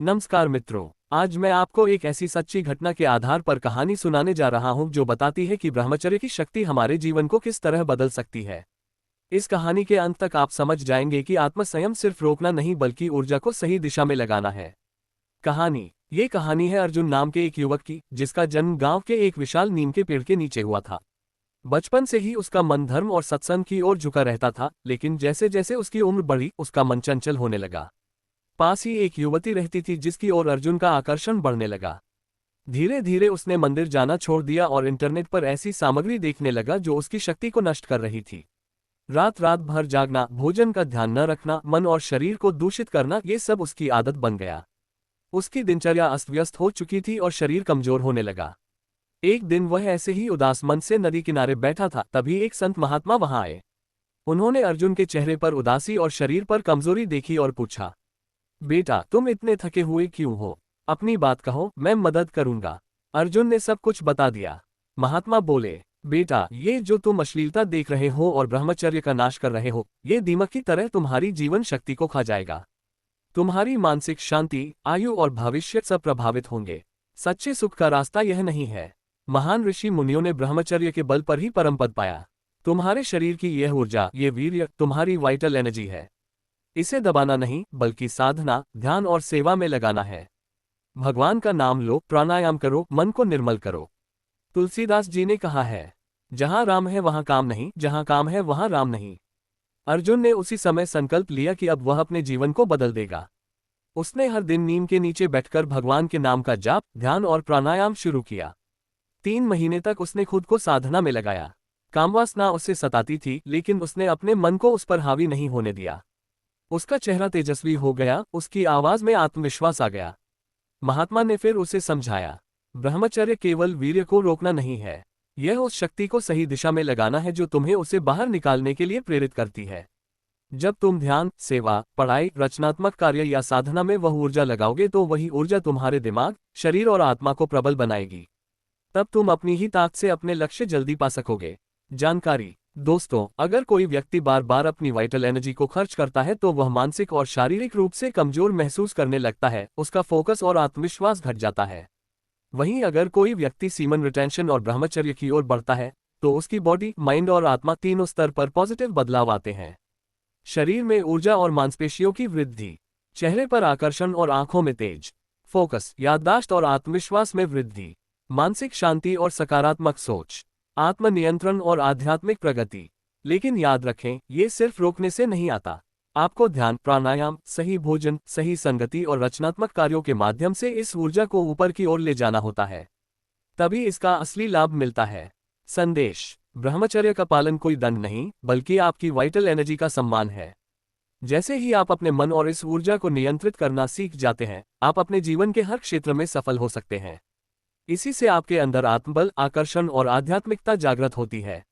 नमस्कार मित्रों। आज मैं आपको एक ऐसी सच्ची घटना के आधार पर कहानी सुनाने जा रहा हूं जो बताती है कि ब्रह्मचर्य की शक्ति हमारे जीवन को किस तरह बदल सकती है। इस कहानी के अंत तक आप समझ जाएंगे कि आत्मसंयम सिर्फ रोकना नहीं बल्कि ऊर्जा को सही दिशा में लगाना है। ये कहानी है अर्जुन नाम के एक युवक की, जिसका जन्म गांव के एक विशाल नीम के पेड़ के नीचे हुआ था। बचपन से ही उसका मन धर्म और सत्संग की ओर झुका रहता था, लेकिन जैसे जैसे उसकी उम्र बढ़ी उसका मन चंचल होने लगा। पास ही एक युवती रहती थी जिसकी ओर अर्जुन का आकर्षण बढ़ने लगा। धीरे धीरे उसने मंदिर जाना छोड़ दिया और इंटरनेट पर ऐसी सामग्री देखने लगा जो उसकी शक्ति को नष्ट कर रही थी। रात रात भर जागना, भोजन का ध्यान न रखना, मन और शरीर को दूषित करना, ये सब उसकी आदत बन गया। उसकी दिनचर्या अस्त व्यस्त हो चुकी थी और शरीर कमजोर होने लगा। एक दिन वह ऐसे ही उदास मन से नदी किनारे बैठा था, तभी एक संत महात्मा वहां आए। उन्होंने अर्जुन के चेहरे पर उदासी और शरीर पर कमजोरी देखी और पूछा, बेटा तुम इतने थके हुए क्यों हो? अपनी बात कहो, मैं मदद करूंगा। अर्जुन ने सब कुछ बता दिया। महात्मा बोले, बेटा ये जो तुम अश्लीलता देख रहे हो और ब्रह्मचर्य का नाश कर रहे हो, ये दीमक की तरह तुम्हारी जीवन शक्ति को खा जाएगा। तुम्हारी मानसिक शांति, आयु और भविष्य सब प्रभावित होंगे। सच्चे सुख का रास्ता यह नहीं है। महान ऋषि मुनियों ने ब्रह्मचर्य के बल पर ही परम पद पाया। तुम्हारे शरीर की यह ऊर्जा, ये वीर्य तुम्हारी वाइटल एनर्जी है। इसे दबाना नहीं बल्कि साधना, ध्यान और सेवा में लगाना है। भगवान का नाम लो, प्राणायाम करो, मन को निर्मल करो। तुलसीदास जी ने कहा है, जहां राम है वहां काम नहीं, जहां काम है वहां राम नहीं। अर्जुन ने उसी समय संकल्प लिया कि अब वह अपने जीवन को बदल देगा। उसने हर दिन नीम के नीचे बैठकर भगवान के नाम का जाप, ध्यान और प्राणायाम शुरू किया। 3 महीने तक उसने खुद को साधना में लगाया। कामवासना उसे सताती थी, लेकिन उसने अपने मन को उस पर हावी नहीं होने दिया। उसका चेहरा तेजस्वी हो गया, उसकी आवाज में आत्मविश्वास आ गया। महात्मा ने फिर उसे समझाया, ब्रह्मचर्य केवल वीर्य को रोकना नहीं है, यह उस शक्ति को सही दिशा में लगाना है जो तुम्हें उसे बाहर निकालने के लिए प्रेरित करती है। जब तुम ध्यान, सेवा, पढ़ाई, रचनात्मक कार्य या साधना में वह ऊर्जा लगाओगे तो वही ऊर्जा तुम्हारे दिमाग, शरीर और आत्मा को प्रबल बनाएगी। तब तुम अपनी ही ताकत से अपने लक्ष्य जल्दी पा सकोगे। जानकारी। दोस्तों, अगर कोई व्यक्ति बार बार अपनी वाइटल एनर्जी को खर्च करता है तो वह मानसिक और शारीरिक रूप से कमजोर महसूस करने लगता है, उसका फोकस और आत्मविश्वास घट जाता है। वहीं अगर कोई व्यक्ति सीमन रिटेंशन और ब्रह्मचर्य की ओर बढ़ता है तो उसकी बॉडी, माइंड और आत्मा तीनों स्तर पर पॉजिटिव बदलाव आते हैं। शरीर में ऊर्जा और मांसपेशियों की वृद्धि, चेहरे पर आकर्षण और आंखों में तेज, फोकस, याददाश्त और आत्मविश्वास में वृद्धि, मानसिक शांति और सकारात्मक सोच, आत्मनियंत्रण और आध्यात्मिक प्रगति। लेकिन याद रखें, ये सिर्फ रोकने से नहीं आता। आपको ध्यान, प्राणायाम, सही भोजन, सही संगति और रचनात्मक कार्यों के माध्यम से इस ऊर्जा को ऊपर की ओर ले जाना होता है। तभी इसका असली लाभ मिलता है। संदेश। ब्रह्मचर्य का पालन कोई दंड नहीं बल्कि आपकी वाइटल एनर्जी का सम्मान है। जैसे ही आप अपने मन और इस ऊर्जा को नियंत्रित करना सीख जाते हैं, आप अपने जीवन के हर क्षेत्र में सफल हो सकते हैं। इसी से आपके अंदर आत्मबल, आकर्षण और आध्यात्मिकता जागृत होती है।